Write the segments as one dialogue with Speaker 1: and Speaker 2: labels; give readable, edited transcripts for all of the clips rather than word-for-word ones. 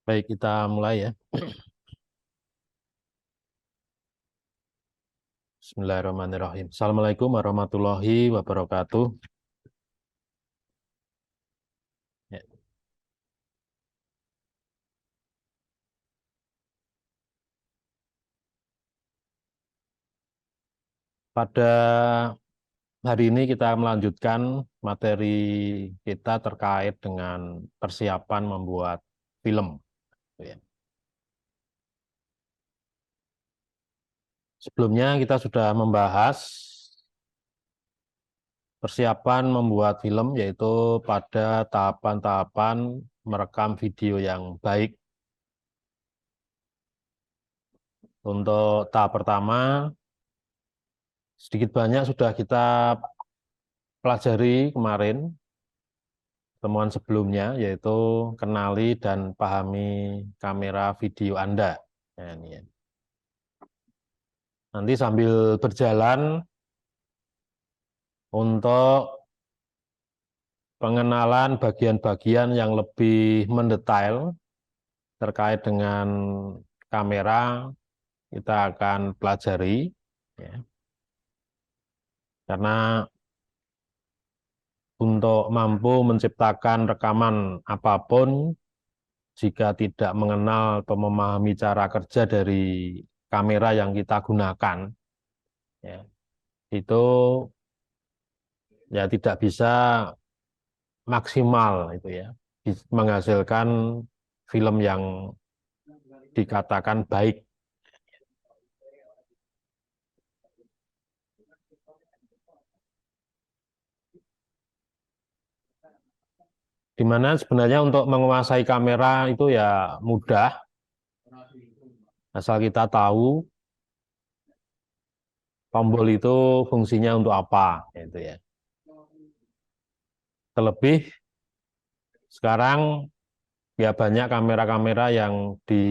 Speaker 1: Baik, kita mulai ya. Bismillahirrahmanirrahim. Assalamualaikum warahmatullahi wabarakatuh. Ya. Pada hari ini kita melanjutkan materi kita terkait dengan persiapan membuat film. Ya. Sebelumnya kita sudah membahas persiapan membuat film, yaitu pada tahapan-tahapan merekam video yang baik. Untuk tahap pertama, sedikit banyak sudah kita pelajari kemarin, temuan sebelumnya, yaitu kenali dan pahami kamera video Anda. Nah, ini ya. Nanti sambil berjalan untuk pengenalan bagian-bagian yang lebih mendetail terkait dengan kamera, kita akan pelajari, ya. Karena untuk mampu menciptakan rekaman apapun, jika tidak mengenal atau memahami cara kerja dari kamera yang kita gunakan, ya, itu ya tidak bisa maksimal itu ya, menghasilkan film yang dikatakan baik. Dimana sebenarnya untuk menguasai kamera itu ya mudah, asal kita tahu tombol itu fungsinya untuk apa, gitu ya. Terlebih sekarang ya banyak kamera-kamera yang di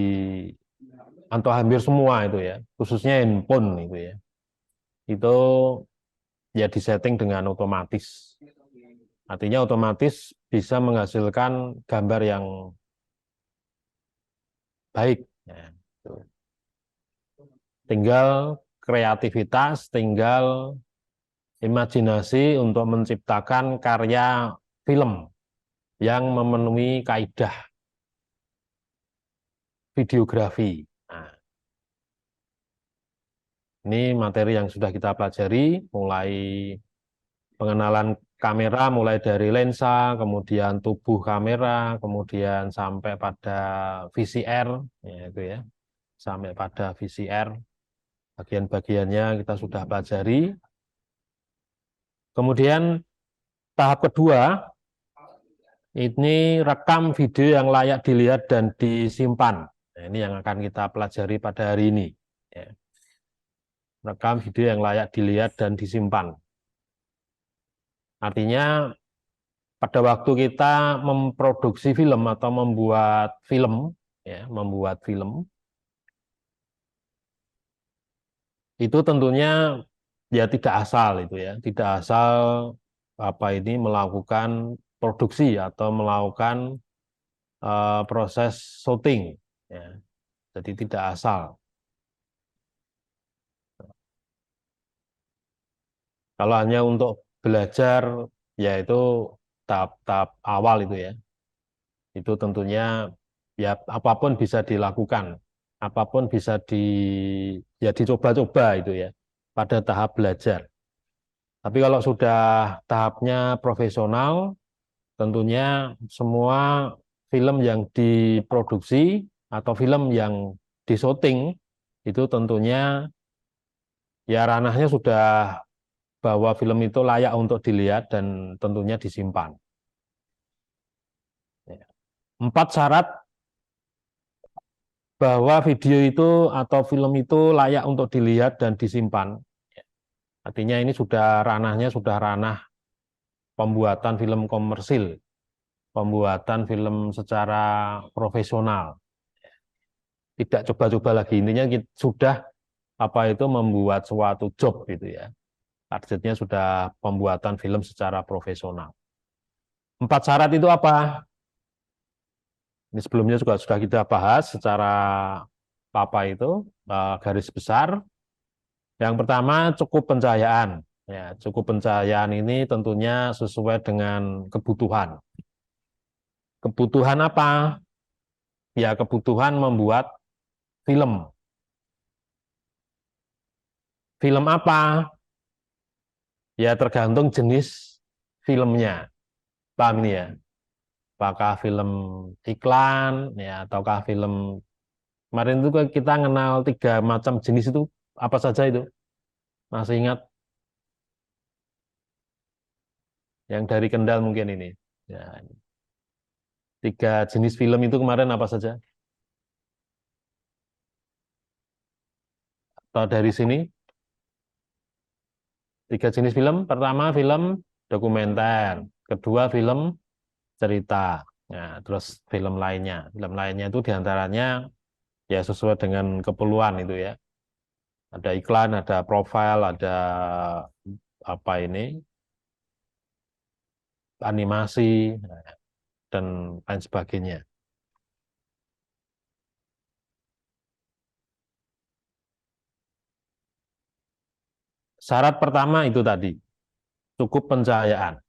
Speaker 1: atau hampir semua itu ya, khususnya handphone itu ya, itu ya disetting dengan otomatis. Artinya otomatis bisa menghasilkan gambar yang baik. Ya, gitu. Tinggal kreativitas, tinggal imajinasi untuk menciptakan karya film yang memenuhi kaidah videografi. Nah, ini materi yang sudah kita pelajari, mulai pengenalan kamera, mulai dari lensa, kemudian tubuh kamera, kemudian sampai pada VCR, ya itu ya, sampai pada VCR, bagian-bagiannya kita sudah pelajari. Kemudian tahap kedua, ini rekam video yang layak dilihat dan disimpan. Nah, ini yang akan kita pelajari pada hari ini. Ya. Rekam video yang layak dilihat dan disimpan. Artinya pada waktu kita memproduksi film atau membuat film, ya, membuat film, itu tentunya ya tidak asal itu ya, tidak asal apa ini melakukan produksi atau melakukan proses syuting, ya. Jadi tidak asal. Kalau hanya untuk belajar, ya itu tahap-tahap awal itu ya. Itu tentunya ya apapun bisa dilakukan, apapun bisa ya dicoba-coba itu ya pada tahap belajar. Tapi kalau sudah tahapnya profesional, tentunya semua film yang diproduksi atau film yang disyuting itu tentunya ya ranahnya sudah bahwa film itu layak untuk dilihat dan tentunya disimpan. Ya. 4 syarat bahwa video itu atau film itu layak untuk dilihat dan disimpan. Artinya ini sudah ranahnya sudah ranah pembuatan film komersil, pembuatan film secara profesional. Tidak coba-coba lagi, intinya kita sudah apa itu membuat suatu job gitu ya. Targetnya sudah pembuatan film secara profesional. 4 syarat itu apa? Ini sebelumnya juga sudah kita bahas secara itu garis besar. Yang pertama cukup pencahayaan. Ya, cukup pencahayaan ini tentunya sesuai dengan kebutuhan. Kebutuhan apa? Ya, kebutuhan membuat film. Film apa? Ya, tergantung jenis filmnya. Paham ini ya? Apakah film iklan, ya, ataukah film. Kemarin itu kan kita kenal 3 macam jenis itu, apa saja itu? Masih ingat? Yang dari Kendal mungkin ini. Ya, 3 jenis film itu kemarin apa saja? Atau dari sini? 3 jenis film. Pertama film dokumenter, kedua film cerita. Nah, terus film lainnya. Film lainnya itu diantaranya ya sesuai dengan keperluan itu ya. Ada iklan, ada profil, ada apa ini, animasi, dan lain sebagainya. Syarat pertama itu tadi, cukup pencahayaan.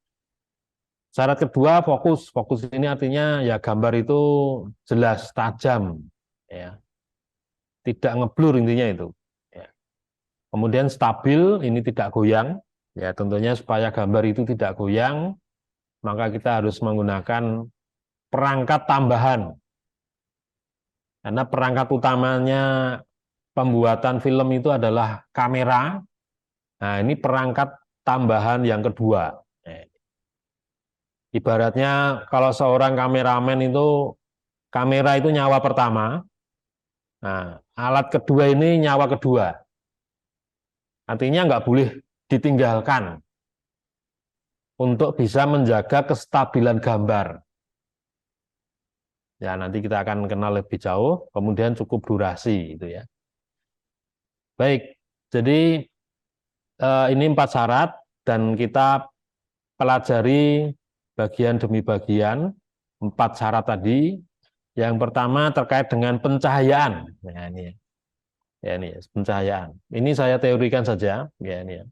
Speaker 1: Syarat kedua fokus. Fokus ini artinya ya gambar itu jelas, tajam, ya, tidak ngeblur intinya itu. Ya. Kemudian stabil, ini tidak goyang. Ya tentunya supaya gambar itu tidak goyang, maka kita harus menggunakan perangkat tambahan. Karena perangkat utamanya pembuatan film itu adalah kamera. Nah ini perangkat tambahan yang kedua. Ibaratnya kalau seorang kameramen itu, kamera itu nyawa pertama, nah alat kedua ini nyawa kedua. Artinya nggak boleh ditinggalkan untuk bisa menjaga kestabilan gambar. Ya nanti kita akan kenal lebih jauh, kemudian cukup durasi itu ya. Baik, jadi ini 4 syarat dan kita pelajari bagian demi bagian 4 syarat tadi. Yang pertama terkait dengan pencahayaan. Nah, ini ya ini ya, pencahayaan. Ini saya teorikan saja ya ini ya.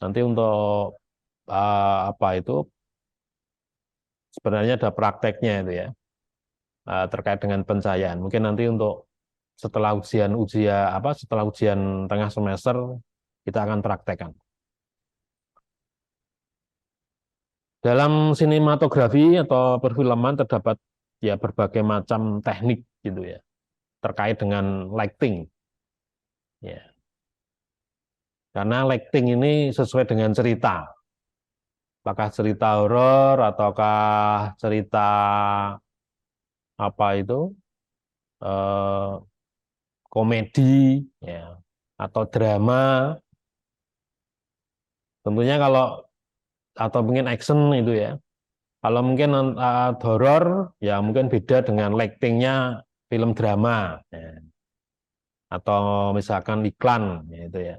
Speaker 1: Nanti untuk apa itu sebenarnya ada prakteknya itu ya, terkait dengan pencahayaan. Mungkin nanti untuk setelah ujian tengah semester kita akan praktekkan. Dalam sinematografi atau perfilman terdapat ya berbagai macam teknik gitu ya terkait dengan lighting ya. Karena lighting ini sesuai dengan cerita. Apakah cerita horor ataukah cerita apa itu eh, komedi ya atau drama. Tentunya kalau atau mungkin action itu ya. Kalau mungkin horor ya mungkin beda dengan lightingnya film drama ya. Atau misalkan iklan ya, itu ya.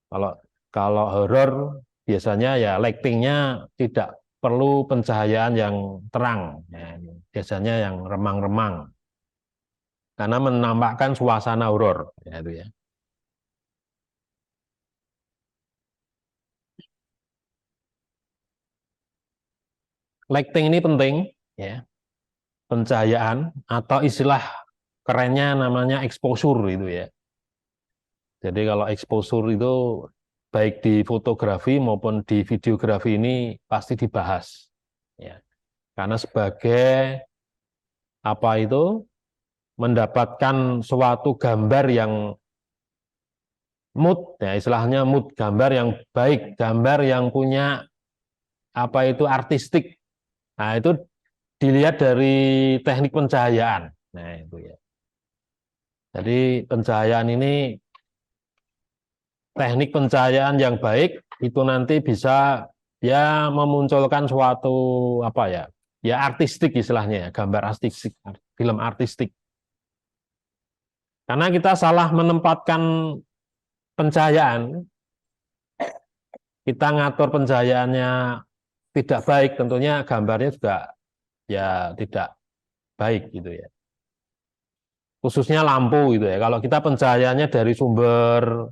Speaker 1: Kalau kalau horor biasanya ya lightingnya tidak perlu pencahayaan yang terang ya. Biasanya yang remang-remang karena menampakkan suasana horor ya itu ya. Lighting ini penting ya, pencahayaan atau istilah kerennya namanya exposure itu ya. Jadi kalau exposure itu baik di fotografi maupun di videografi ini pasti dibahas ya. Karena sebagai apa itu mendapatkan suatu gambar yang mood ya, istilahnya mood, gambar yang baik, gambar yang punya apa itu artistik. Nah, itu dilihat dari teknik pencahayaan. Nah, itu ya. Jadi pencahayaan ini, teknik pencahayaan yang baik itu nanti bisa ya memunculkan suatu apa ya, ya artistik istilahnya ya, gambar artistik, film artistik. Karena kita salah menempatkan pencahayaan, kita ngatur pencahayaannya tidak baik, tentunya gambarnya juga ya tidak baik gitu ya. Khususnya lampu gitu ya. Kalau kita pencahayaannya dari sumber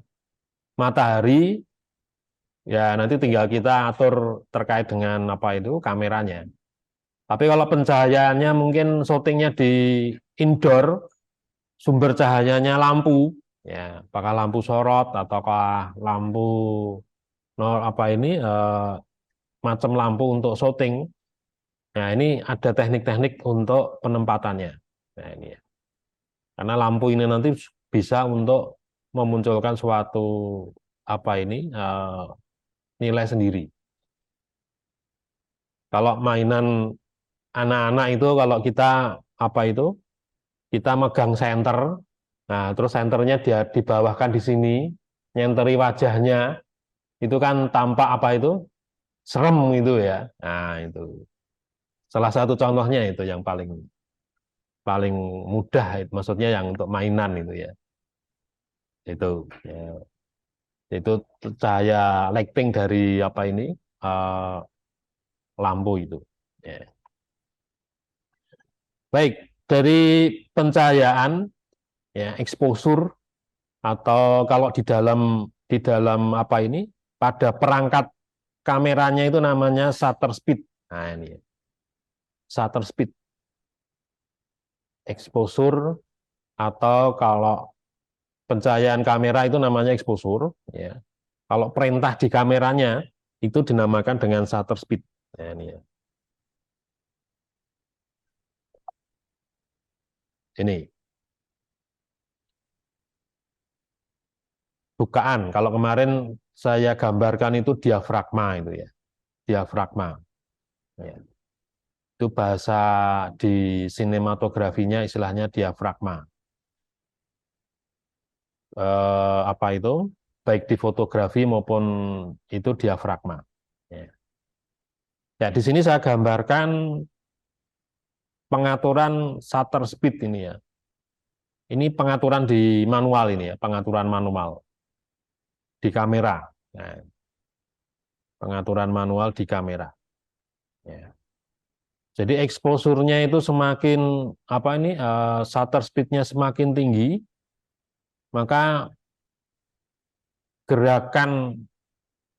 Speaker 1: matahari, ya nanti tinggal kita atur terkait dengan apa itu kameranya. Tapi kalau pencahayaannya mungkin syutingnya di indoor, sumber cahayanya lampu, ya apakah lampu sorot ataukah lampu apa ini macam lampu untuk syuting. Nah ini ada teknik-teknik untuk penempatannya. Nah ini ya. Karena lampu ini nanti bisa untuk memunculkan suatu apa ini nilai sendiri. Kalau mainan anak-anak itu kalau kita apa itu kita megang senter, nah terus senternya dia dibawahkan di sini, nyenteri wajahnya, itu kan tampak apa itu serem itu ya. Nah itu salah satu contohnya itu yang paling paling mudah, maksudnya yang untuk mainan itu ya. Itu ya. Itu cahaya lighting dari apa ini eh, lampu itu. Ya. Baik, dari pencahayaan ya exposure atau kalau di dalam apa ini pada perangkat kameranya itu namanya shutter speed. Nah ini ya. Shutter speed exposure atau kalau pencahayaan kamera itu namanya exposure ya. Kalau perintah di kameranya itu dinamakan dengan shutter speed. Nah, ini ya. Ini bukaan. Kalau kemarin saya gambarkan itu diafragma itu ya. Diafragma. Ya. Itu bahasa di sinematografinya istilahnya diafragma. Apa itu? Baik di fotografi maupun itu diafragma. Ya. Ya, di sini saya gambarkan pengaturan shutter speed ini ya. Ini pengaturan di manual ini ya, pengaturan manual di kamera. Nah, pengaturan manual di kamera. Ya. Jadi exposure-nya itu semakin apa ini shutter speed-nya semakin tinggi, maka gerakan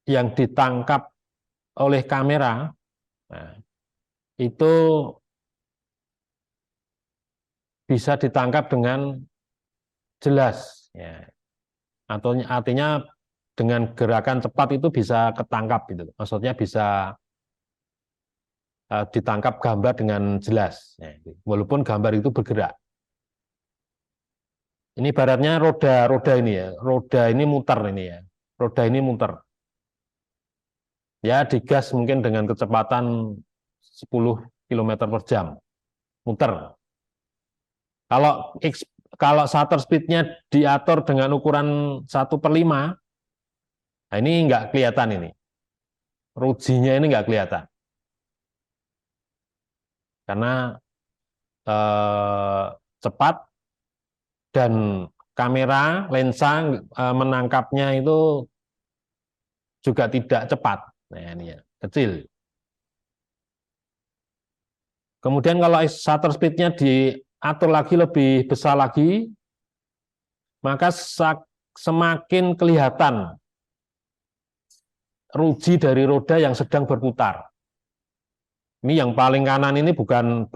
Speaker 1: yang ditangkap oleh kamera nah, itu bisa ditangkap dengan jelas. Ya. Atau artinya dengan gerakan cepat itu bisa ketangkap gitu. Maksudnya bisa ditangkap gambar dengan jelas. Ya, walaupun gambar itu bergerak. Ini ibaratnya roda ini ya, roda ini muter ini ya, roda ini muter. Ya digas mungkin dengan kecepatan 10 km per jam, muter. Kalau kalau shutter speed-nya diatur dengan ukuran 1/5, nah ini nggak kelihatan ini. Rujinya ini nggak kelihatan. Karena eh, cepat dan kamera, lensa menangkapnya itu juga tidak cepat. Nah ini ya, kecil. Kemudian kalau shutter speed-nya diatur lagi lebih besar lagi, maka semakin kelihatan ruji dari roda yang sedang berputar. Ini yang paling kanan ini bukan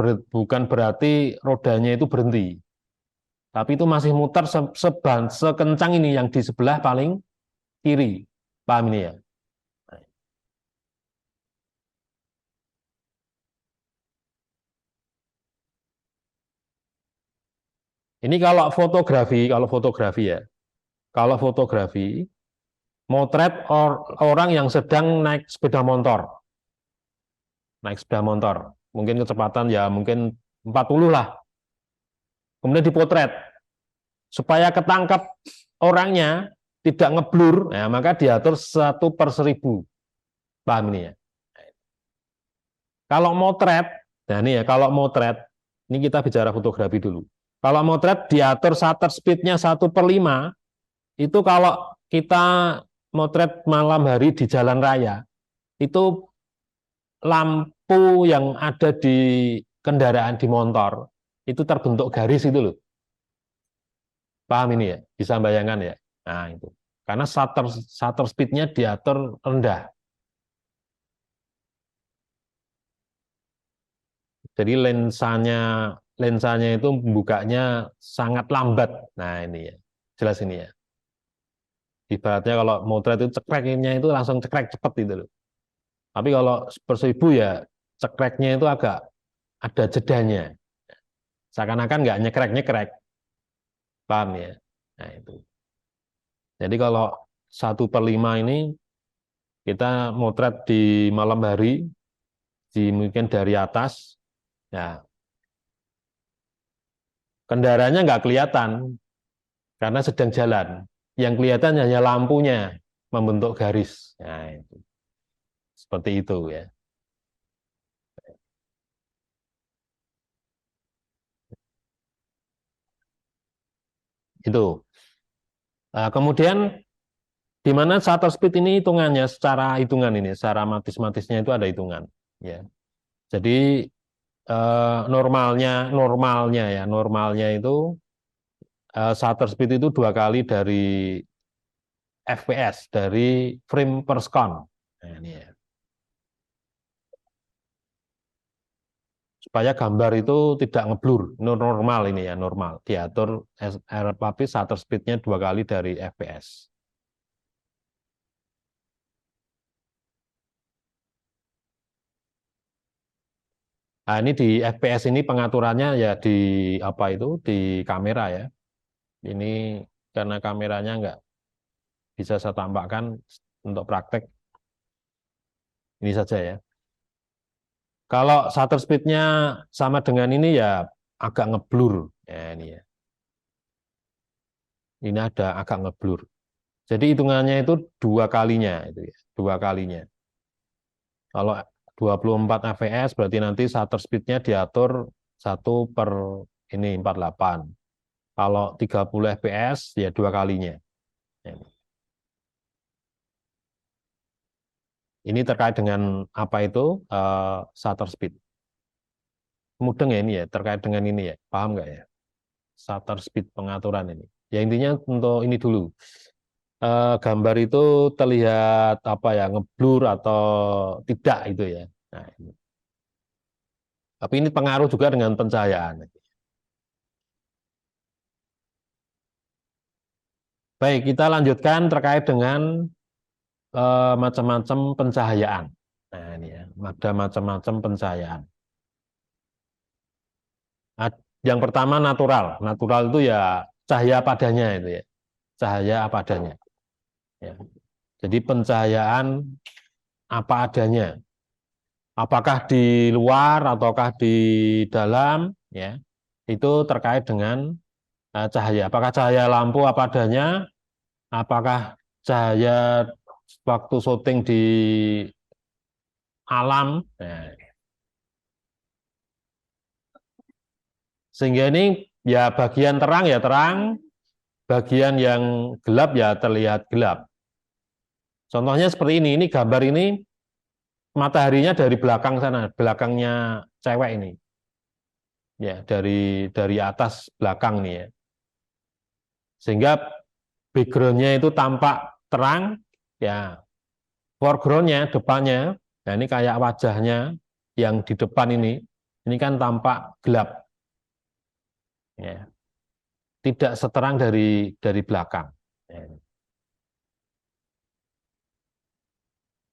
Speaker 1: berarti rodanya itu berhenti, tapi itu masih muter sekencang ini yang di sebelah paling kiri. Paham ini ya? Ini kalau fotografi ya, kalau fotografi motret orang yang sedang naik sepeda motor, mungkin kecepatan ya mungkin 40 lah, kemudian dipotret supaya ketangkap orangnya tidak ngeblur, ya, maka diatur 1/1000, paham ini ya? Kalau motret, nah ini ya kalau motret, ini kita bicara fotografi dulu. Kalau motret diatur shutter speed-nya 1/5, itu kalau kita motret malam hari di jalan raya, itu lampu yang ada di kendaraan di motor itu terbentuk garis itu loh. Paham ini ya? Bisa bayangkan ya? Nah, itu. Karena shutter speed-nya diatur rendah. Jadi lensanya itu bukanya sangat lambat. Nah, ini ya. Jelas ini ya. Ibaratnya kalau motret itu cekreknya itu langsung cekrek cepet itu loh. Tapi kalau Super 1000 ya cekreknya itu agak ada jedanya. Seakan-akan nggak nyekrek-nyekrek. Paham ya? Nah, itu. Jadi kalau 1/5 ini kita motret di malam hari, mungkin dari atas, ya kendaraannya nggak kelihatan karena sedang jalan. Yang kelihatan hanya lampunya membentuk garis. Nah, itu. Seperti itu ya. Itu. Nah, kemudian di mana shutter speed ini hitungannya secara hitungan ini, secara matis-matisnya itu ada hitungan. Ya. Jadi normalnya itu shutter speed itu 2 kali dari FPS, dari frame per second. Nah, ini ya. Supaya gambar itu tidak ngeblur, normal ini ya, normal. Diatur tapi shutter speed-nya 2 kali dari FPS. Nah, ini di FPS ini pengaturannya ya di apa itu di kamera ya. Ini karena kameranya nggak bisa saya tampakkan untuk praktek ini saja ya. Kalau shutter speed-nya sama dengan ini ya agak ngeblur. Ya, ini ya. Ini ada agak ngeblur. Jadi hitungannya itu 2 kalinya itu ya, 2 kalinya. Kalau 24 fps berarti nanti shutter speed-nya diatur 1/48. Kalau 30 fps ya 2 kalinya. Ini terkait dengan apa itu shutter speed. Mudeng ya ini ya, terkait dengan ini ya, paham nggak ya? Shutter speed pengaturan ini. Ya intinya untuk ini dulu. Gambar itu terlihat apa ya, ngeblur atau tidak itu ya. Nah, ini. Tapi ini pengaruh juga dengan pencahayaan. Baik, kita lanjutkan terkait dengan macam-macam pencahayaan. Nah, ini ya, ada macam-macam pencahayaan. Nah, yang pertama natural. Natural itu ya cahaya padanya itu ya. Cahaya apa adanya. Ya. Jadi pencahayaan apa adanya. Apakah di luar ataukah di dalam, ya. Itu terkait dengan cahaya. Apakah cahaya lampu apa adanya? Apakah cahaya waktu syuting di alam? Nah, sehingga ini ya bagian terang ya terang, bagian yang gelap ya terlihat gelap. Contohnya seperti ini gambar ini mataharinya dari belakang sana, belakangnya cewek ini. Ya, dari atas belakang nih ya. Sehingga background-nya itu tampak terang, ya foreground-nya, depannya, nah ini kayak wajahnya yang di depan ini kan tampak gelap. Ya. Tidak seterang dari belakang. Ya.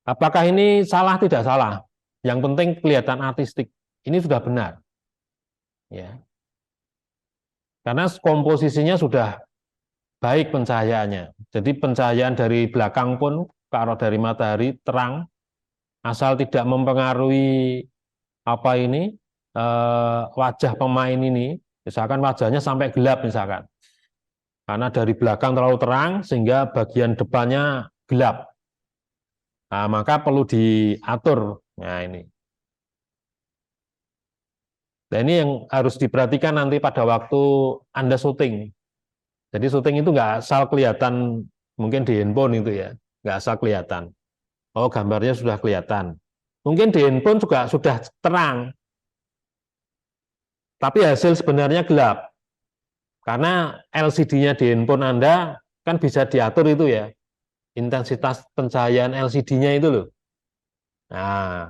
Speaker 1: Apakah ini salah? Tidak salah. Yang penting kelihatan artistik. Ini sudah benar. Ya. Karena komposisinya sudah baik pencahayaannya. Jadi pencahayaan dari belakang pun, kalau dari matahari terang, asal tidak mempengaruhi apa ini wajah pemain ini, misalkan wajahnya sampai gelap misalkan, karena dari belakang terlalu terang sehingga bagian depannya gelap. Nah, maka perlu diatur. Nah, ini. Nah, ini yang harus diperhatikan nanti pada waktu Anda syuting. Jadi syuting itu nggak asal kelihatan, mungkin di handphone itu ya, nggak asal kelihatan. Oh, gambarnya sudah kelihatan. Mungkin di handphone juga sudah terang. Tapi hasil sebenarnya gelap. Karena LCD-nya di handphone Anda kan bisa diatur itu ya. Intensitas pencahayaan LCD-nya itu loh. Nah,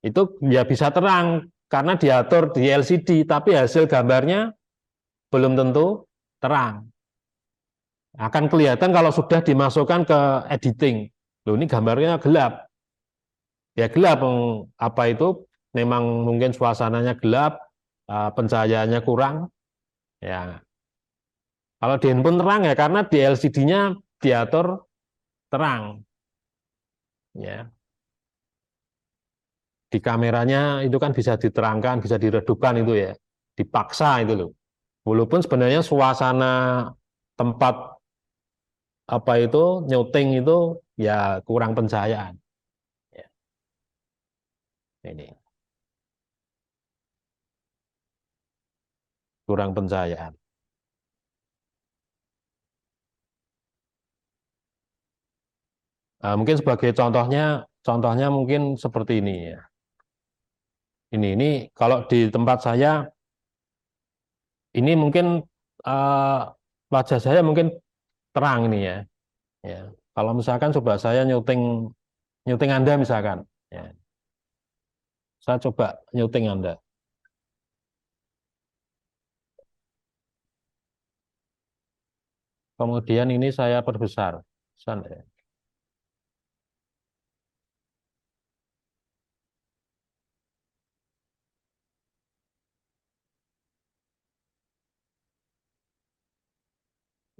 Speaker 1: itu ya bisa terang karena diatur di LCD, tapi hasil gambarnya belum tentu terang. Akan kelihatan kalau sudah dimasukkan ke editing. Loh, ini gambarnya gelap. Ya gelap, apa itu memang mungkin suasananya gelap, pencahayaannya kurang. Ya, kalau di handphone terang ya karena di LCD-nya diatur terang. Ya, di kameranya itu kan bisa diterangkan, bisa diredupkan itu ya, dipaksa itu loh. Walaupun sebenarnya suasana tempat apa itu nyuting itu ya kurang pencahayaan. Ya, ini kurang pencahayaan. Mungkin sebagai contohnya mungkin seperti ini ya. Ini kalau di tempat saya ini mungkin eh, wajah saya mungkin terang ini ya. Ya. Kalau misalkan coba saya nyuting nyuting Anda misalkan, ya. Saya coba nyuting Anda. Kemudian ini saya perbesar. Ya.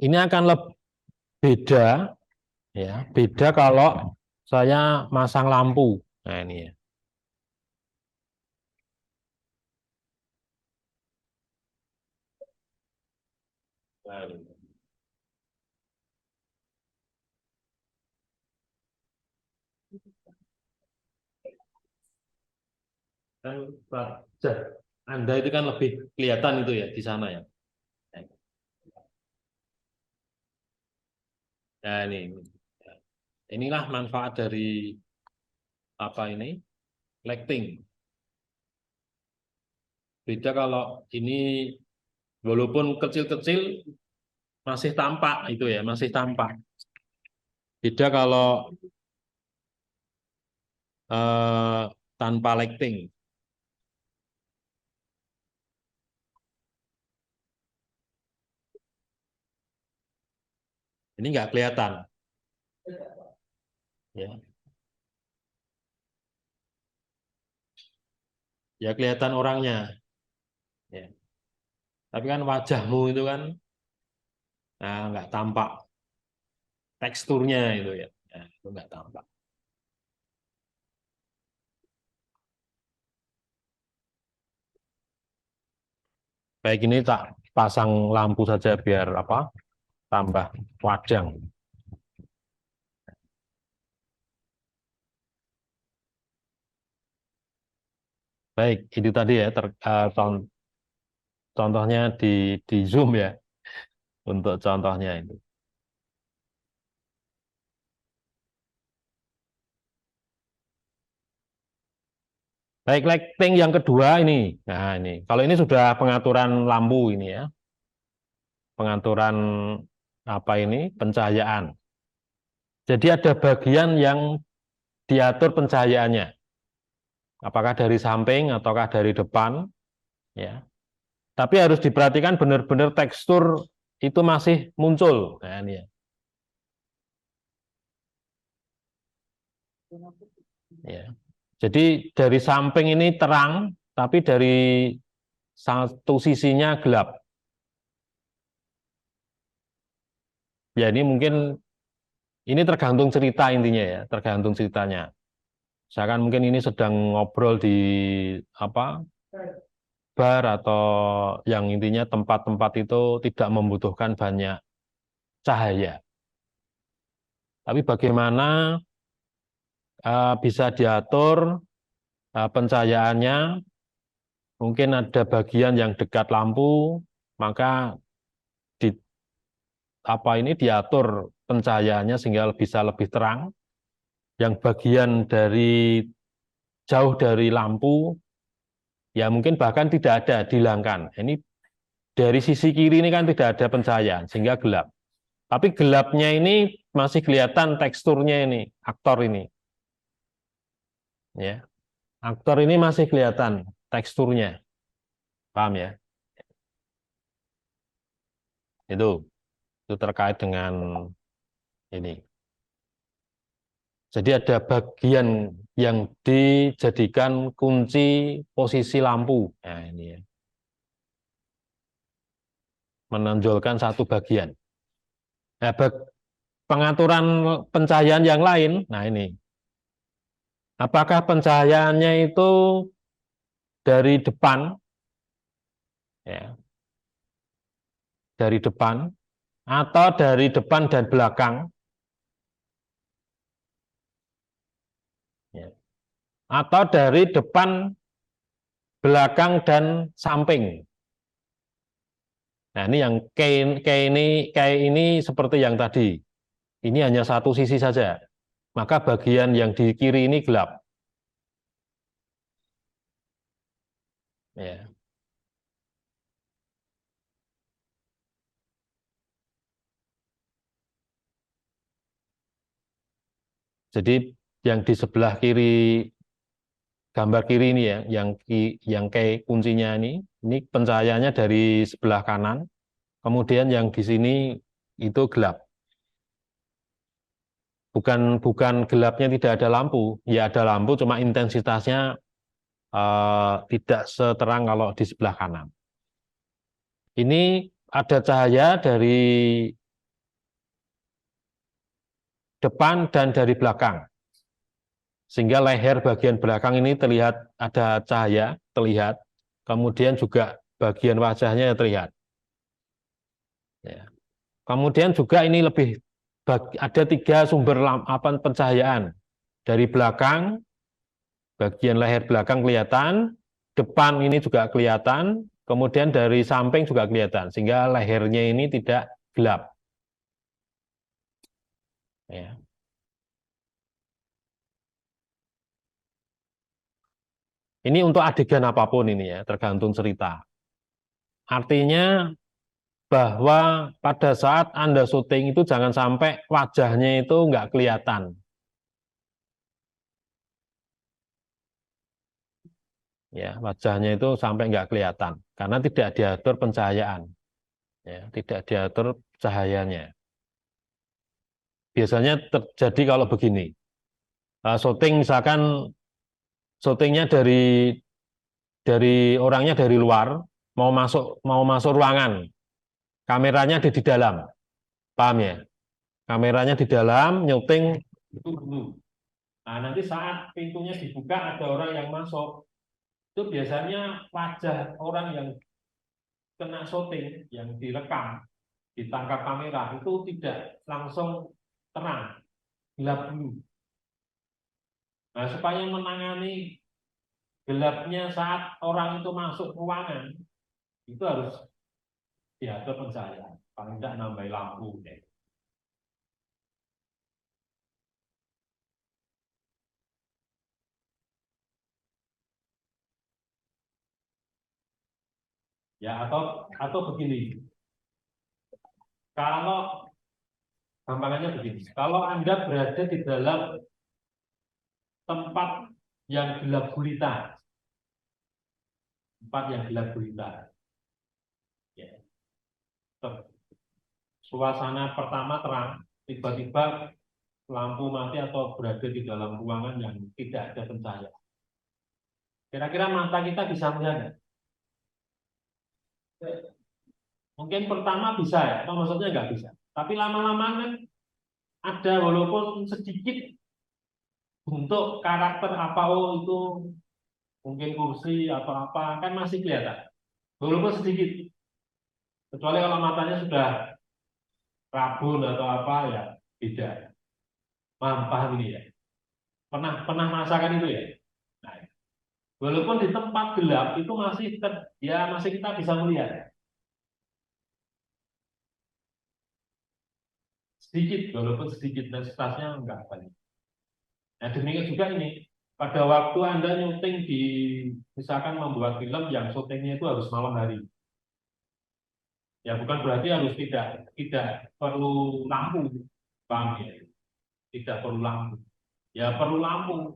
Speaker 1: Ini akan lebih beda ya, beda kalau saya masang lampu. Nah, ini ya. Nah, ini. Kan wajah Anda itu kan lebih kelihatan itu ya di sana ya. Nah, ini. Inilah manfaat dari apa ini? Lighting. Beda kalau ini walaupun kecil-kecil masih tampak itu ya, masih tampak. Beda kalau eh, tanpa lighting. Ini nggak kelihatan, ya. Ya kelihatan orangnya, ya. Tapi kan wajahmu itu kan, nah, nggak tampak teksturnya itu ya, ya itu nggak tampak. Baik ini tak pasang lampu saja biar apa? Tambah wadang. Baik, itu tadi ya contohnya di Zoom ya untuk contohnya itu. Baik, lighting yang kedua ini. Nah, ini. Kalau ini sudah pengaturan lampu ini ya. Pengaturan apa ini? Pencahayaan. Jadi ada bagian yang diatur pencahayaannya. Apakah dari samping ataukah dari depan, ya. Tapi harus diperhatikan benar-benar tekstur itu masih muncul. Nah, ini ya. Ya. Jadi dari samping ini terang, tapi dari satu sisinya gelap. Ya ini mungkin ini tergantung cerita intinya ya, tergantung ceritanya. Misalkan mungkin ini sedang ngobrol di apa bar atau yang intinya tempat-tempat itu tidak membutuhkan banyak cahaya. Tapi bagaimana bisa diatur pencahayaannya? Mungkin ada bagian yang dekat lampu, maka di apa ini diatur pencahayaannya sehingga bisa lebih terang. Yang bagian dari jauh dari lampu Ya mungkin bahkan tidak ada, dihilangkan. Ini dari sisi kiri ini kan tidak ada pencahayaan, sehingga gelap. Tapi gelapnya ini masih kelihatan teksturnya ini, aktor ini. Ya, aktor ini masih kelihatan teksturnya. Paham ya? Itu, itu terkait dengan ini. Jadi ada bagian yang dijadikan kunci posisi lampu. Nah, ini ya. Menonjolkan satu bagian. Nah, pengaturan pencahayaan yang lain, nah ini. Apakah pencahayaannya itu dari depan, ya, dari depan, atau dari depan dan belakang, ya, atau dari depan, belakang, dan samping. Nah, ini yang kayak ini seperti yang tadi. Ini hanya satu sisi saja. Maka bagian yang di kiri ini gelap. Ya. Jadi yang di sebelah kiri, gambar kiri ini ya, yang kayak kuncinya ini pencahayaannya dari sebelah kanan. Kemudian yang di sini itu gelap. Bukan gelapnya tidak ada lampu, ya ada lampu, cuma intensitasnya tidak seterang kalau di sebelah kanan. Ini ada cahaya dari depan dan dari belakang, sehingga leher bagian belakang ini terlihat ada cahaya, terlihat, kemudian juga bagian wajahnya terlihat. Ya. Kemudian juga ini lebih ada tiga sumber pencahayaan dari belakang, bagian leher belakang kelihatan, depan ini juga kelihatan, kemudian dari samping juga kelihatan, sehingga lehernya ini tidak gelap. Ya. Ini untuk adegan apapun ini ya, tergantung cerita. Artinya bahwa pada saat Anda syuting itu jangan sampai wajahnya itu nggak kelihatan. Ya, wajahnya itu sampai nggak kelihatan karena tidak diatur pencahayaan, ya, tidak diatur cahayanya. Biasanya terjadi kalau begini, syuting misalkan syutingnya dari orangnya dari luar mau masuk ruangan, kameranya ada di dalam, paham ya? Kameranya di dalam, nyuting itu dulu. Nah, nanti saat pintunya dibuka ada orang yang masuk, itu biasanya wajah orang yang kena syuting, yang direkam, ditangkap kamera, itu tidak langsung terang, gelap dulu. Nah, supaya menangani gelapnya saat orang itu masuk ruangan, itu harus diatur pencahayaan. Paling tidak nambah lampu. Deh. Ya, atau begini, kalau gampangannya begini, kalau Anda berada di dalam tempat yang gelap gulita, tempat yang gelap gulita, ya, suasana pertama terang, tiba-tiba lampu mati atau berada di dalam ruangan yang tidak ada pencahayaan. Kira-kira mata kita bisa melihat? Mungkin pertama bisa ya, atau maksudnya nggak bisa. Tapi lama-lama kan ada walaupun sedikit untuk karakter apa, oh itu mungkin kursi atau apa, kan masih kelihatan. Walaupun sedikit. Kecuali kalau matanya sudah rabun atau apa ya, beda. Paham ini ya. Pernah pernah merasakan itu ya. Nah, walaupun di tempat gelap itu ya masih kita bisa melihat sedikit, walaupun sedikit intensitasnya enggak banyak. Nah, demikian juga ini pada waktu Anda nyuting di, misalkan membuat film yang syutingnya itu harus malam hari. Ya bukan berarti harus tidak perlu lampu, paham ya? Tidak perlu lampu. Ya perlu lampu.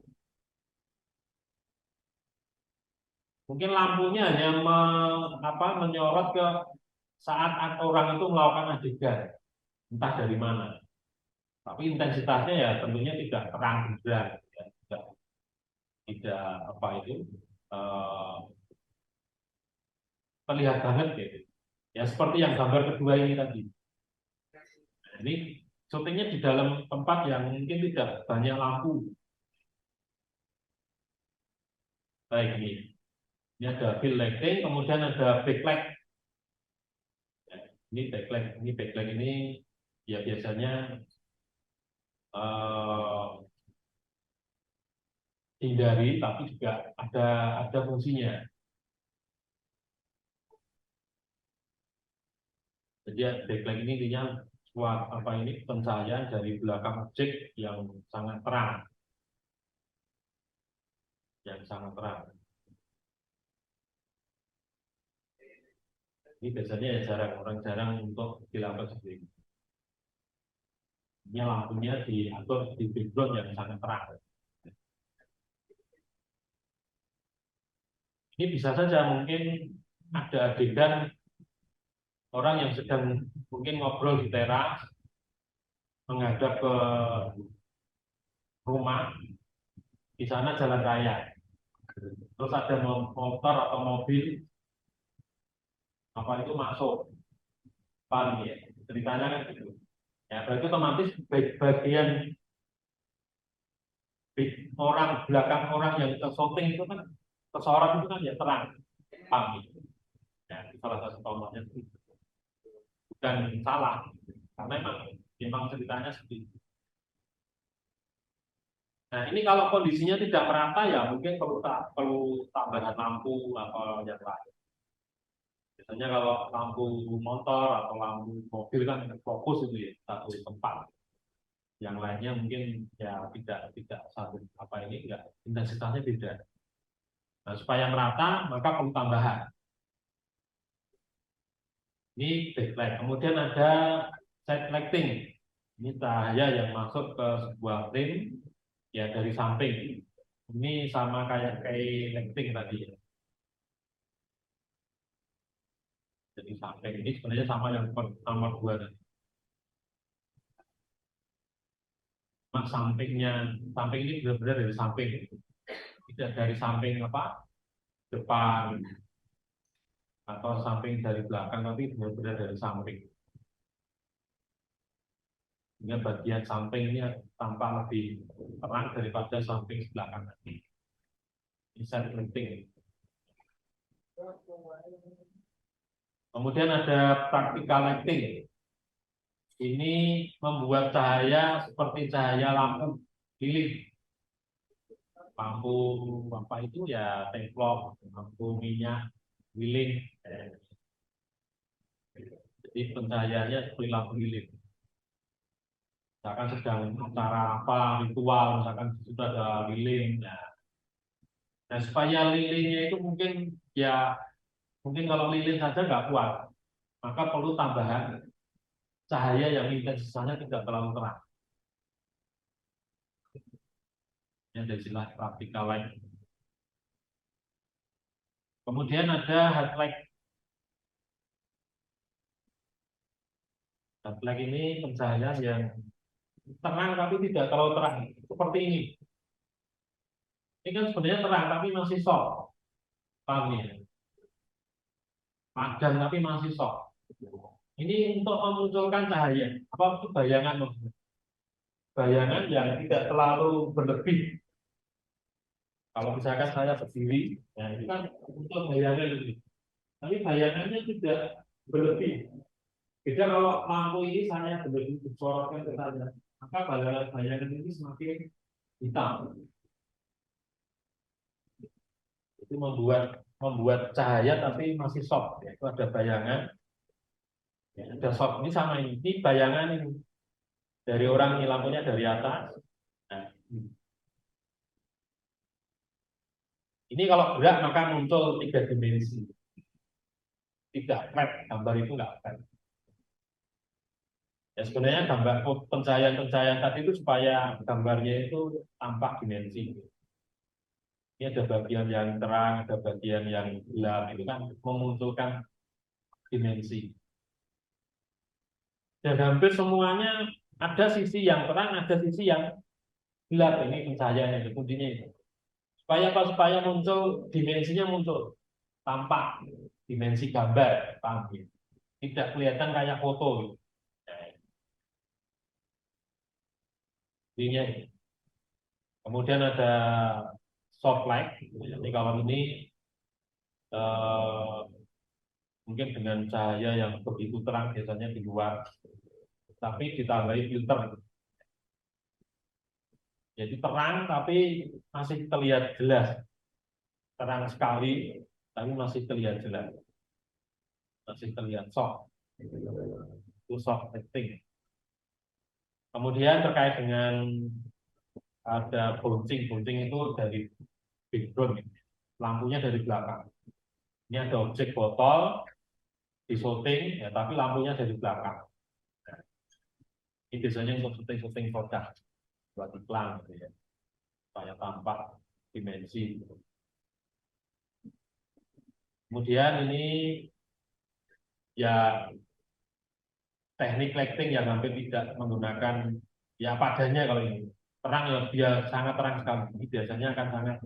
Speaker 1: Mungkin lampunya hanya menyorot ke saat orang itu melakukan adegan, entah dari mana. Tapi intensitasnya ya tentunya tidak terang benderang, ya. Tidak apa itu eh, terlihat banget gitu. Ya seperti yang gambar kedua ini tadi. Nah, ini syutingnya di dalam tempat yang mungkin tidak banyak lampu. Baik ini ada fill lighting, kemudian ada backlight. Ya, ini backlight ini ya biasanya eh, hindari, tapi juga ada fungsinya. Jadi backlight ini intinya apa ini pencahayaan dari belakang objek yang sangat terang. Ini biasanya ya orang jarang untuk dilakukan seperti ini. Ini lampunya diatur di background yang sangat terang. Ini bisa saja mungkin ada adegan orang yang sedang mungkin ngobrol di teras, menghadap ke rumah, di sana jalan raya. Terus ada motor atau mobil apa itu masuk, paham ya? Ceritanya kan gitu. Ya, berarti otomatis bagian orang belakang orang yang ke shooting itu kan kesorot itu kan ya terang, paham ya? Ya, itu salah satu contohnya itu bukan salah, karena memang ceritanya seperti itu. Nah, ini kalau kondisinya tidak merata ya mungkin perlu tambahan lampu atau yang lain. Biasanya kalau lampu motor atau lampu mobil kan fokus itu ya satu tempat. Yang lainnya mungkin ya tidak satu apa ini enggak intensitasnya beda. Nah, supaya merata maka perlu tambahan. Ini backlight. Kemudian ada side lighting. Ini cahaya yang masuk ke sebuah frame ya dari samping. Ini sama kayak lighting tadi ya. Jadi samping ini sebenarnya sama yang nomor dua tadi. Samping ini benar-benar dari samping, tidak dari samping apa depan atau samping dari belakang, tapi benar-benar dari samping. Sehingga bagian samping ini tampak lebih terang daripada samping sebelah kanan. Bisa penting. Kemudian ada practical lighting. Ini membuat cahaya seperti cahaya lampu lilin. Lampu apa itu ya teflon, lampu minyak, lilin. Jadi pencahayaannya seperti lampu lilin. Misalkan sedang acara apa ritual, misalkan sudah ada lilin. Nah, supaya lilinnya itu mungkin kalau lilin saja nggak kuat, maka perlu tambahan cahaya yang intensitasnya tidak terlalu terang. Yang ada istilah practical light. Kemudian ada headlight. Headlight ini pencahayaan yang terang tapi tidak terlalu terang. Seperti ini. Ini kan sebenarnya terang tapi masih soft. Paham ya? Padam tapi masih soft. Ini untuk memunculkan cahaya. Apa itu bayangan maksudnya? Bayangan yang tidak terlalu berlebih. Kalau misalkan saya berdiri, ya itu kan untuk bayangan ini. Tapi bayangannya tidak berlebih. Beda kalau lampu ini saya berlebih disorotkan ke saya, maka bayangan ini semakin hitam. Itu membuat cahaya tapi masih soft. Ya. Itu ada bayangan, ya, ada soft. Ini sama ini bayangan ini dari orang ini lampunya dari atas. Nah, Ini kalau gerak maka muncul 3 dimensi. Tidak flat, gambar itu nggak flat. Ya sebenarnya gambar pencahayaan-pencahayaan tadi itu supaya gambarnya itu tampak dimensi. Ini ada bagian yang terang, ada bagian yang gelap, itu kan memunculkan dimensi. Dan hampir semuanya ada sisi yang terang, ada sisi yang gelap. Ini pencahayaan yang kuncinya itu. Supaya apa? Supaya muncul dimensinya muncul, tampak dimensi gambar, paham ya? Tidak kelihatan kayak foto gitu. Ininya. Kemudian ada soft light. Jadi kalau ini eh, mungkin dengan cahaya yang begitu terang biasanya di luar, tapi ditambahi filter. Jadi terang tapi masih terlihat jelas, terang sekali tapi masih terlihat jelas, masih terlihat soft. Itu soft lighting. Kemudian terkait dengan ada bouncing, bouncing itu dari background, lampunya dari belakang. Ini ada objek botol di syuting, ya, tapi lampunya dari belakang. Ini biasanya untuk syuting-syuting produk, buat iklan, gitu ya, supaya tampak dimensi. Kemudian ini ya teknik lighting yang hampir tidak menggunakan ya padanya kalau ini. Terang ya dia sangat terang sekali. Ini biasanya akan sangat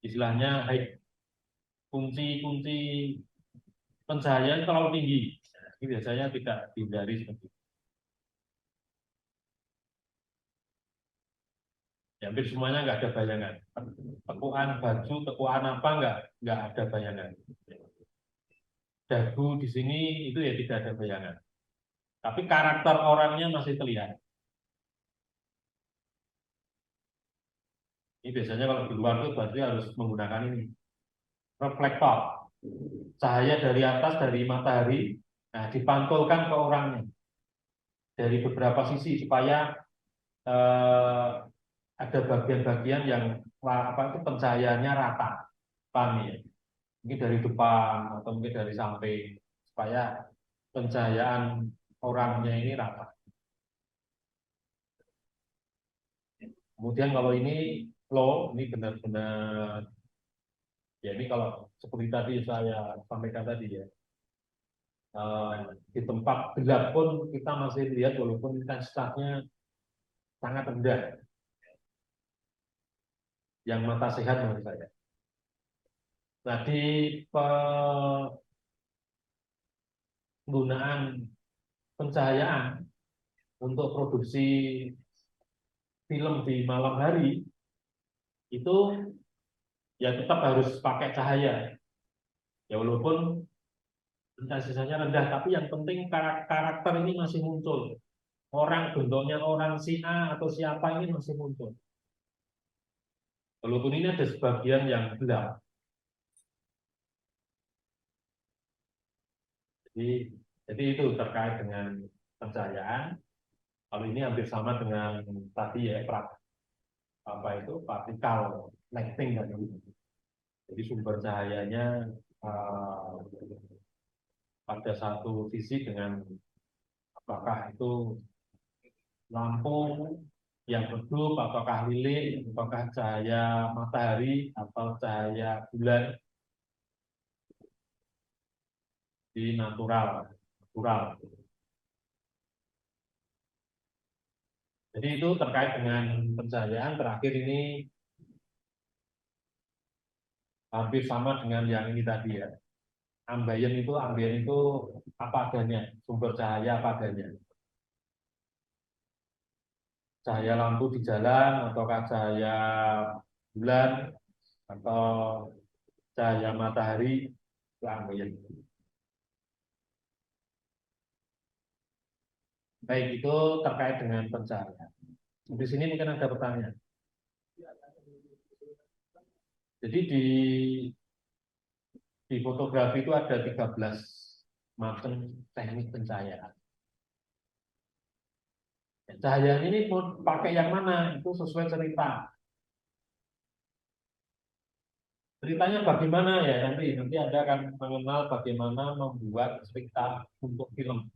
Speaker 1: istilahnya high, kunci-kunci pencahayaan terlalu tinggi. Ini biasanya tidak dihindari seperti itu. Ya, hampir semuanya nggak ada bayangan. Tekuan baju, tekuan apa nggak ada bayangan. Dagu di sini itu ya tidak ada bayangan. Tapi karakter orangnya masih terlihat. Ini biasanya kalau di luar tuh berarti harus menggunakan ini reflektor. Cahaya dari atas dari matahari, nah dipantulkan ke orangnya dari beberapa sisi supaya eh, ada bagian-bagian yang apa itu pencahayaannya rata, paham ya? Mungkin dari depan atau mungkin dari samping supaya pencahayaan orangnya ini rata. Kemudian kalau ini low, ini benar-benar ya ini kalau seperti tadi saya sampaikan tadi ya, di tempat gelap pun kita masih lihat walaupun intensitasnya sangat rendah, yang mata sehat menurut saya. Nah di penggunaan pencahayaan untuk produksi film di malam hari itu ya tetap harus pakai cahaya ya walaupun intensitasnya rendah tapi yang penting karakter ini masih muncul, orang bentuknya orang si A atau siapa ini masih muncul walaupun ini ada sebagian yang gelap. Jadi itu terkait dengan pencahayaan. Kalau ini hampir sama dengan tadi ya apa itu partikel lighting tadi. Jadi sumber cahayanya uh, pada satu sisi dengan apakah itu lampu yang redup, apakah lilin, apakah cahaya matahari atau cahaya bulan di natural. Jadi itu terkait dengan pencahayaan. Terakhir ini hampir sama dengan yang ini tadi ya. Ambien itu apa adanya, sumber cahaya apa adanya. Cahaya lampu di jalan, ataukah cahaya bulan, atau cahaya matahari, itu ambien. Baik, itu terkait dengan pencahayaan. Di sini mungkin ada pertanyaan. Jadi di fotografi itu ada 13 macam teknik pencahayaan. Cahaya ini mau pakai yang mana? Itu sesuai cerita. Ceritanya bagaimana ya, nanti Anda akan mengenal bagaimana membuat cerita untuk film.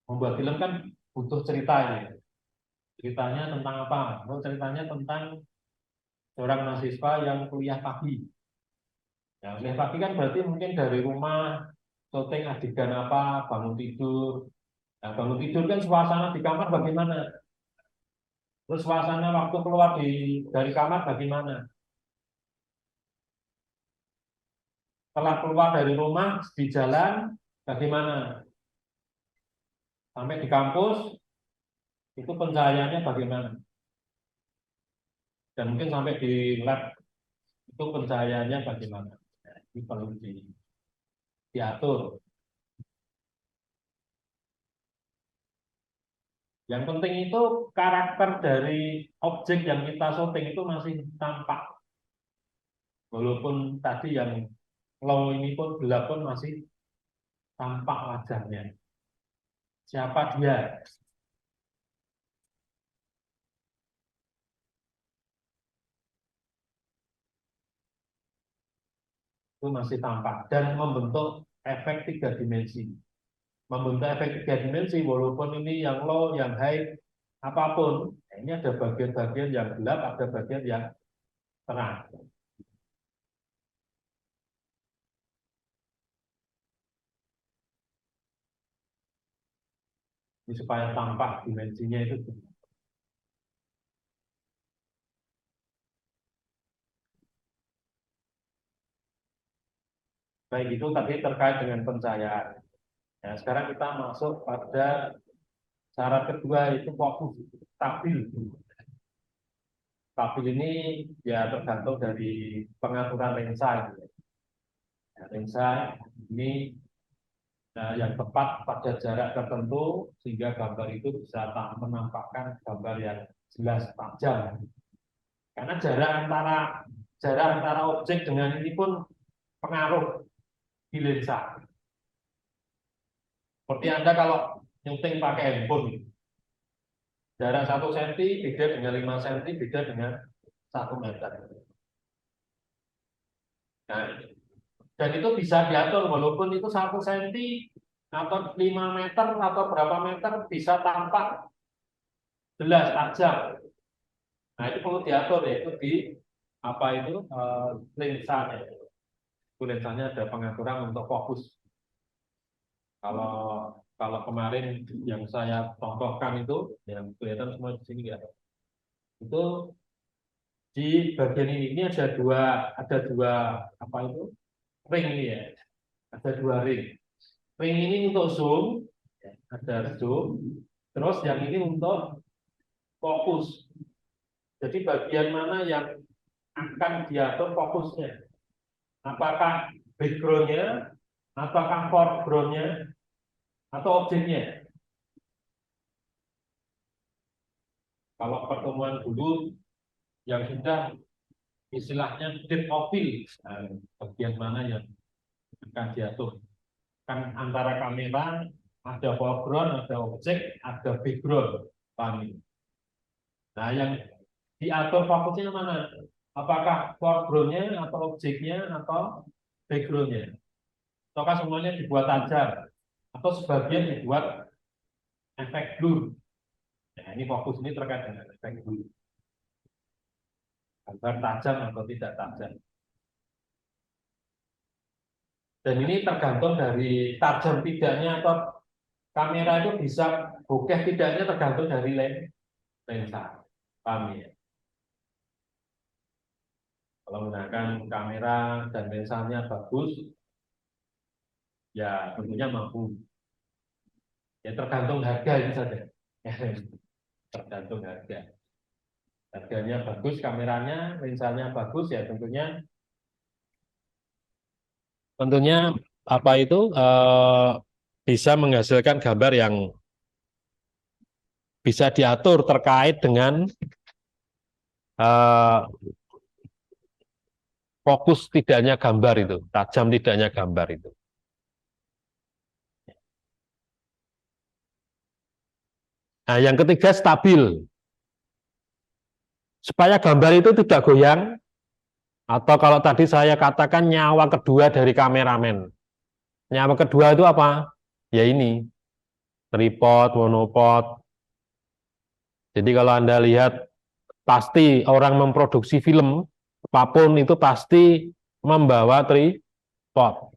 Speaker 1: Membuat film kan butuh cerita ini. Ceritanya tentang apa? Oh, ceritanya tentang seorang mahasiswa yang kuliah pagi. Ya, kuliah pagi kan berarti mungkin dari rumah, syuting adegan apa, bangun tidur. Nah, bangun tidur kan suasana di kamar bagaimana? Terus suasana waktu keluar dari kamar bagaimana? Setelah keluar dari rumah, di jalan, bagaimana? Sampai di kampus, itu pencahayaannya bagaimana? Dan mungkin sampai di lab, itu pencahayaannya bagaimana? Nah, ini perlu diatur. Yang penting itu karakter dari objek yang kita syuting itu masih tampak. Walaupun tadi yang low ini pun gelap pun masih tampak wajahnya. Siapa dia? Itu masih tampak dan membentuk efek tiga dimensi. Membentuk efek tiga dimensi walaupun ini yang low, yang high, apapun. Nah, ini ada bagian-bagian yang gelap, ada bagian yang terang. Ini supaya tampak dimensinya itu. Baik itu tadi terkait dengan pencahayaan. Nah, sekarang kita masuk pada syarat kedua itu fokus stabil. Stabil ini ya tergantung dari pengaturan lensa. Ya, lensa ini yang tepat pada jarak tertentu sehingga gambar itu bisa menampakkan gambar yang jelas tajam. Karena jarak antara objek dengan ini pun pengaruh di lensa. Seperti Anda kalau nyuting pakai handphone, jarak 1 cm beda dengan 5 cm beda dengan 1 meter. Nah, dan itu bisa diatur walaupun itu 1 cm atau 5 meter atau berapa meter bisa tampak jelas tajam. Nah itu perlu diatur yaitu di apa itu lensanya. Itu lensanya ada pengaturan untuk fokus. Kalau kalau kemarin yang saya contohkan itu yang kelihatan semua di sini ya. Itu di bagian ini ada dua apa itu ring ini ya. Ada dua ring. Ring ini untuk zoom, ada zoom. Terus yang ini untuk fokus. Jadi bagian mana yang akan diatur fokusnya? Apakah backgroundnya, apakah foregroundnya, atau objeknya? Kalau pertemuan dulu yang sudah istilahnya depth of field, nah, bagian mana yang akan diatur? Kan antara kamera ada foreground, ada objek, ada background. Paham? Nah, yang diatur fokusnya mana? Apakah foregroundnya atau objeknya atau backgroundnya? Ataukah semuanya dibuat tajam? Atau sebagian dibuat efek blur? Nah, ini fokus ini terkait dengan efek blur. Gambar tajam atau tidak tajam. Dan ini tergantung dari tajam tidaknya atau kamera itu bisa bokeh tidaknya tergantung dari lensa. Paham ya? Kalau menggunakan kamera dan lensanya bagus, ya tentunya mampu. Ya tergantung harga itu saja. Tergantung harga. Harganya bagus, kameranya, lensanya bagus, ya tentunya tentunya apa itu bisa menghasilkan gambar yang bisa diatur terkait dengan eh, fokus tidaknya gambar itu, tajam tidaknya gambar itu. Nah, yang ketiga stabil. supaya gambar itu tidak goyang, atau kalau tadi saya katakan nyawa kedua dari kameramen. Nyawa kedua itu apa? Ya ini, tripod, monopod. Jadi kalau Anda lihat, pasti orang memproduksi film, apapun itu pasti membawa tripod.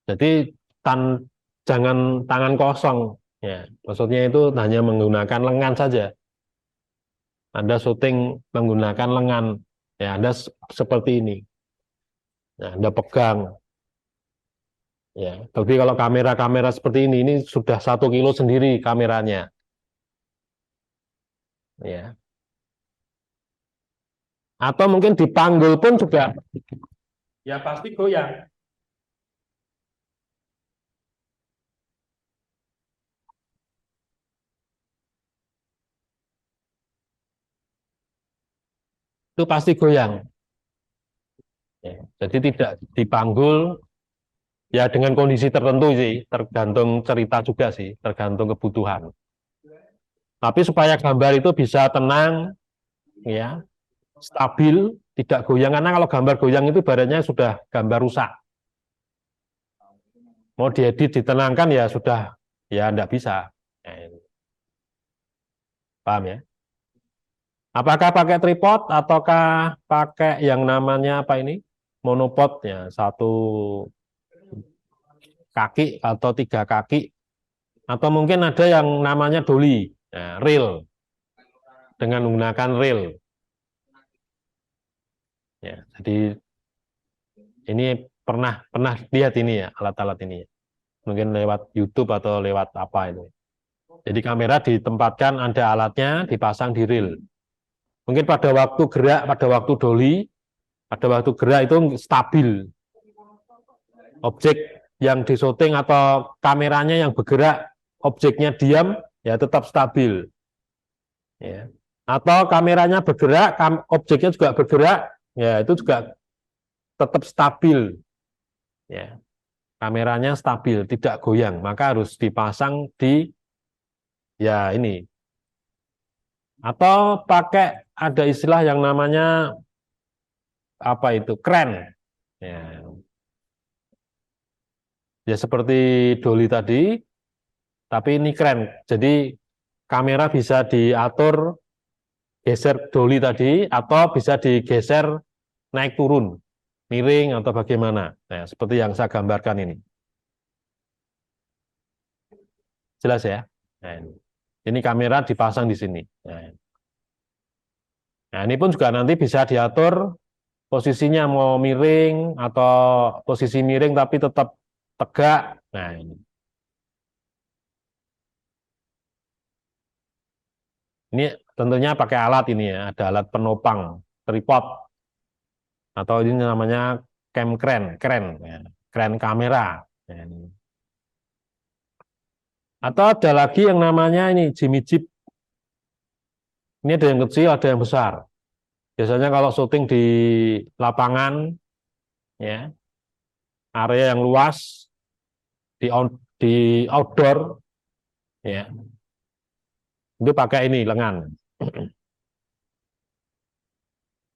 Speaker 1: Jadi jangan tangan kosong. Ya, maksudnya itu hanya menggunakan lengan saja. Anda syuting menggunakan lengan, ya Anda seperti ini. Nah, Anda pegang. Ya, tapi kalau kamera-kamera seperti ini sudah 1 kilo sendiri kameranya. Ya, atau mungkin dipanggul pun juga, ya pasti goyang. Itu pasti goyang. Ya, jadi tidak dipanggul, ya dengan kondisi tertentu sih, tergantung cerita juga sih, tergantung kebutuhan. Tapi supaya gambar itu bisa tenang, ya, stabil, tidak goyang. Karena kalau gambar goyang itu badannya sudah gambar rusak. Mau diedit ditenangkan ya sudah, ya tidak bisa. Paham ya? Apakah pakai tripod ataukah pakai yang namanya apa ini? Monopod ya, 1 kaki atau 3 kaki, atau mungkin ada yang namanya dolly, ya, reel, dengan menggunakan reel. Ya, jadi ini pernah pernah lihat ini ya, alat-alat ini ya. Mungkin lewat YouTube atau lewat apa itu. Jadi kamera ditempatkan, ada alatnya, dipasang di reel. Mungkin pada waktu gerak, pada waktu dolly, pada waktu gerak itu stabil. Objek yang disyuting atau kameranya yang bergerak, objeknya diam, ya tetap stabil. Ya. Atau kameranya bergerak, objeknya juga bergerak, ya itu juga tetap stabil. Ya. Kameranya stabil, tidak goyang, maka harus dipasang di, ya ini. Atau pakai, ada istilah yang namanya apa itu, kren. Ya, ya seperti dolly tadi, tapi ini keren. Jadi kamera bisa diatur geser dolly tadi, atau bisa digeser naik turun, miring atau bagaimana. Nah, seperti yang saya gambarkan ini. Jelas ya? Nah, ini kamera dipasang di sini. Nah, ini pun juga nanti bisa diatur posisinya, mau miring atau posisi miring tapi tetap tegak. Nah, ini tentunya pakai alat ini ya, ada alat penopang, tripod, atau ini namanya cam kren, ya, kren kamera. Nah, ini. Atau ada lagi yang namanya ini Jimmy Jeep. Ini ada yang kecil, ada yang besar. Biasanya kalau syuting di lapangan, ya, area yang luas, di outdoor, ya, itu pakai ini lengan.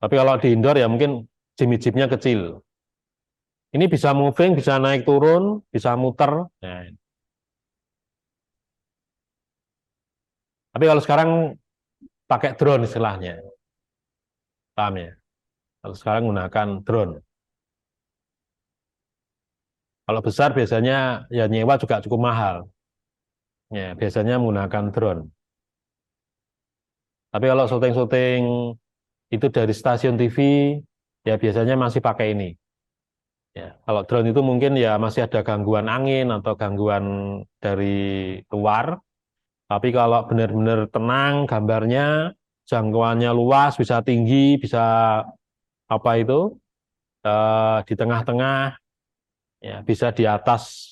Speaker 1: Tapi kalau di indoor ya mungkin Jimmy Jeep-nya kecil. Ini bisa moving, bisa naik turun, bisa muter. Nah, tapi kalau sekarang pakai drone istilahnya, paham ya? Kalau sekarang menggunakan drone. Kalau besar biasanya ya nyewa juga cukup mahal. Ya, biasanya menggunakan drone. Tapi kalau syuting-syuting itu dari stasiun TV, ya biasanya masih pakai ini. Ya, kalau drone itu mungkin ya masih ada gangguan angin atau gangguan dari luar. Tapi kalau benar-benar tenang gambarnya, jangkauannya luas, bisa tinggi, bisa apa itu, di tengah-tengah, ya bisa di atas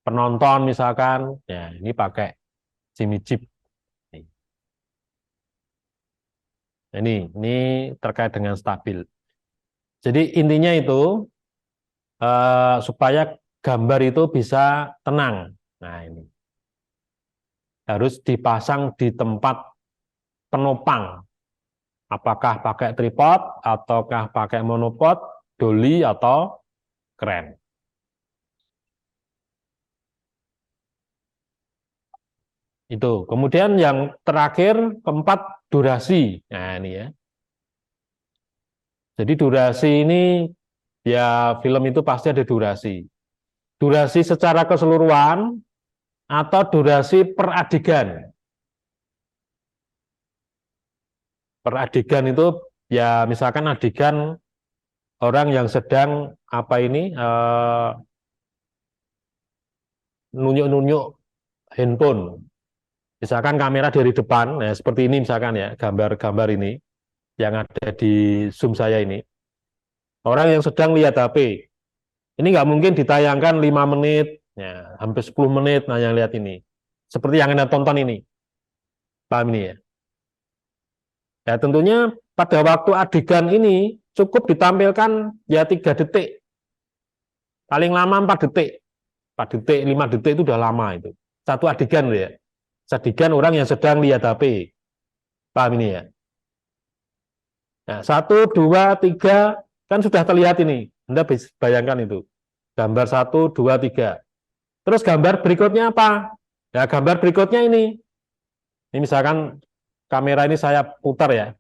Speaker 1: penonton misalkan. Ya, ini pakai Jimmy Jeep. Ini terkait dengan stabil. Jadi intinya itu, supaya gambar itu bisa tenang. Nah, ini harus dipasang di tempat penopang. Apakah pakai tripod, ataukah pakai monopod, dolly, atau kren. Itu. Kemudian yang terakhir, keempat, durasi. Nah, ini ya. Jadi durasi ini, ya film itu pasti ada durasi. Durasi secara keseluruhan atau durasi per adegan. Per adegan itu ya misalkan adegan orang yang sedang apa ini nunjuk-nunjuk handphone. Misalkan kamera dari depan, nah seperti ini misalkan ya, gambar-gambar ini yang ada di Zoom saya ini. Orang yang sedang lihat HP. Ini nggak mungkin ditayangkan 5 menit, ya, hampir 10 menit, nah yang lihat ini. Seperti yang Anda tonton ini. Paham ini ya? Ya tentunya pada waktu adegan ini cukup ditampilkan ya 3 detik. Paling lama 4 detik. 4 detik, 5 detik itu udah lama itu. Satu adegan ya. Adegan orang yang sedang lihat HP. Paham ini ya? Nah, 1, 2, 3 kan sudah terlihat ini. Anda bayangkan itu. Gambar 1, 2, 3. Terus gambar berikutnya apa? Ya, gambar berikutnya ini. Ini misalkan kamera ini saya putar ya.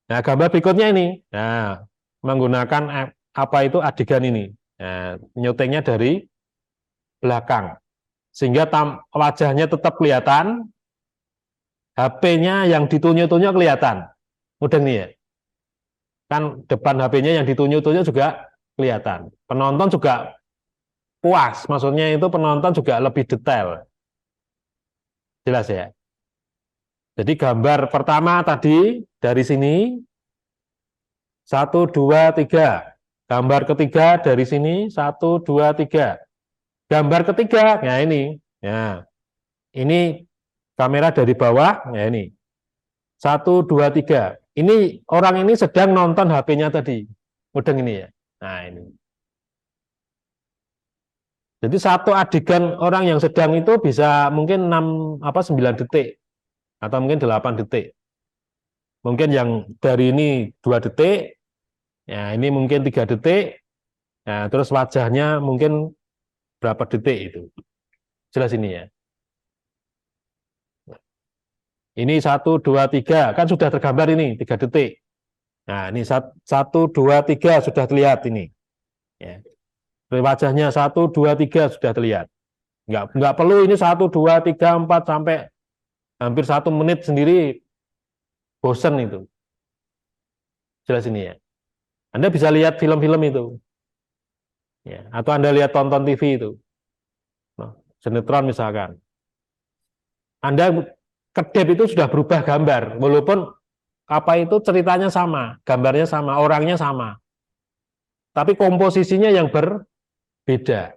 Speaker 1: Nah, gambar berikutnya ini. Nah, menggunakan apa itu adegan ini. Nah, nyutingnya dari belakang. Sehingga wajahnya tetap kelihatan, HP-nya yang ditunjuk-tunjuk kelihatan. Mudah nih ya. Kan depan HP-nya yang ditunjuk-tunjuk juga kelihatan. Penonton juga puas, maksudnya itu penonton juga lebih detail. Jelas ya. Jadi gambar pertama tadi dari sini 1, 2, 3. Gambar ketiga dari sini 1, 2, 3. Gambar ketiga, nah ini, ya ini kamera dari bawah, ya ini 1, 2, 3. Ini orang ini sedang nonton HP-nya tadi, mudeng ini ya. Nah ini. Jadi satu adegan orang yang sedang itu bisa mungkin 9 detik atau mungkin 8 detik. Mungkin yang dari ini 2 detik, ya ini mungkin 3 detik, nah terus wajahnya mungkin berapa detik itu. Jelas ini ya. Ini 1, 2, 3 kan sudah tergambar ini 3 detik. Nah ini 1, 2, 3 sudah terlihat ini. Ya. Wajahnya 1, 2, 3 sudah terlihat. Nggak perlu ini 1, 2, 3, 4 sampai hampir 1 menit sendiri, bosen itu. Jelas ini ya. Anda bisa lihat film-film itu. Ya. Atau Anda lihat tonton TV itu. Nah, sinetron misalkan. Anda kedip itu sudah berubah gambar. Walaupun apa itu ceritanya sama, gambarnya sama, orangnya sama. Tapi komposisinya yang berbeda.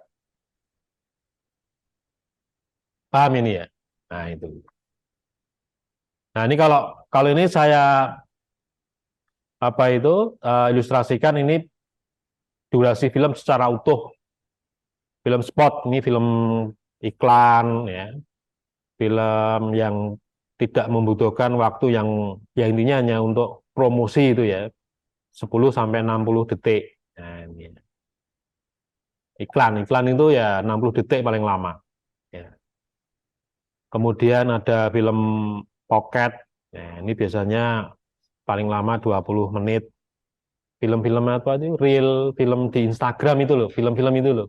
Speaker 1: Paham ini ya? Nah, itu. Nah, ini kalau kalau ini saya apa itu ilustrasikan ini durasi film secara utuh. Film spot, ini film iklan ya. Film yang tidak membutuhkan waktu yang intinya hanya untuk promosi itu ya. 10 sampai 60 detik. Nah, ini. Iklan itu ya 60 detik paling lama. Ya. Kemudian ada film pocket, nah, ini biasanya paling lama 20 menit. Film-film apa itu? Real, film di Instagram itu loh, film-film itu loh.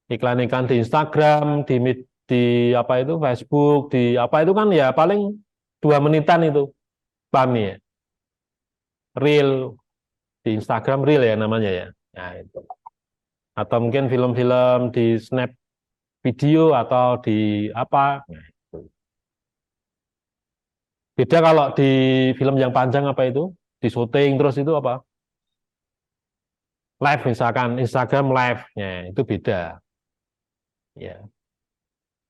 Speaker 1: Iklan-iklan di Instagram, di apa itu Facebook, di apa itu kan ya paling 2 menitan itu. Paham nih ya? Real di Instagram real ya namanya ya. Nah, itu. Atau mungkin film-film di Snap video atau di apa. Nah, itu. Beda kalau di film yang panjang apa itu? Di syuting terus itu apa? Live misalkan Instagram live, ya itu beda. Ya.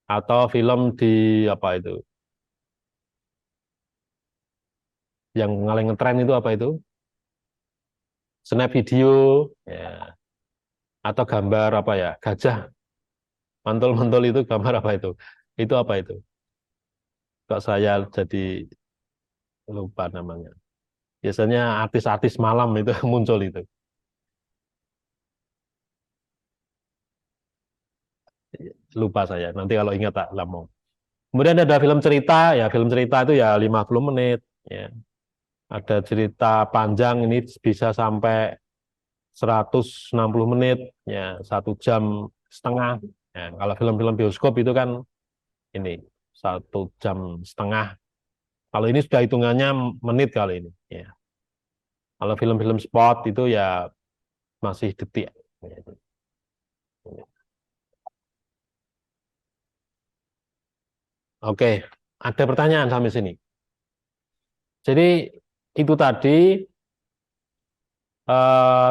Speaker 1: Atau film di apa itu? Yang ngaling ngetren itu apa itu? Snap video, ya. Atau gambar apa ya? Gajah mantul-mantul itu gambar apa itu? Itu apa itu? Kok saya jadi lupa namanya. Biasanya artis-artis malam itu muncul itu. Lupa saya. Nanti kalau ingat tak lama. Kemudian ada film cerita, ya film cerita itu ya 50 menit. Ya. Ada cerita panjang ini bisa sampai 160 menit, ya 1 jam setengah. Ya, kalau film-film bioskop itu kan ini 1 jam setengah. Kalau ini sudah hitungannya menit kali ini. Ya. Kalau film-film sport itu ya masih detik. Ya. Oke, ada pertanyaan sampai sini. Jadi itu tadi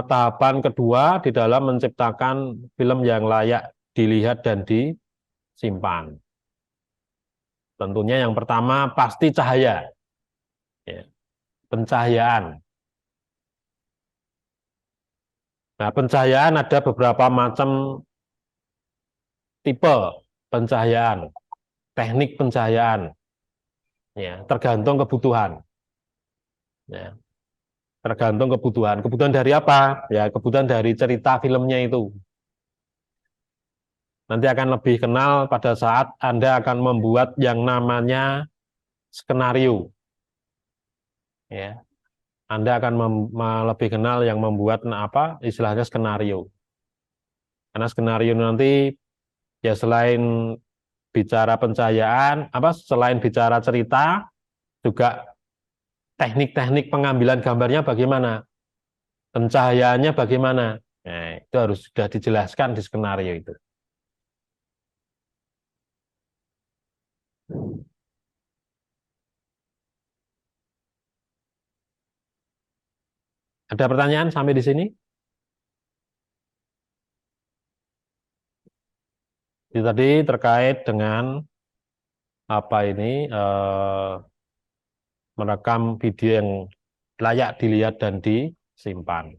Speaker 1: tahapan kedua di dalam menciptakan film yang layak dilihat dan disimpan. Tentunya yang pertama pasti cahaya, ya, pencahayaan. Nah, pencahayaan ada beberapa macam tipe pencahayaan, teknik pencahayaan, ya, tergantung kebutuhan. Ya, tergantung kebutuhan. Kebutuhan dari apa? Ya, kebutuhan dari cerita filmnya itu. Nanti akan lebih kenal pada saat Anda akan membuat yang namanya skenario. Ya, Anda akan lebih kenal yang membuat apa istilahnya skenario. Karena skenario nanti ya selain bicara pencahayaan, apa selain bicara cerita, juga teknik-teknik pengambilan gambarnya bagaimana, pencahayaannya bagaimana. Nah, itu harus sudah dijelaskan di skenario itu. Ada pertanyaan sampai di sini? Itu tadi terkait dengan apa ini merekam video yang layak dilihat dan disimpan.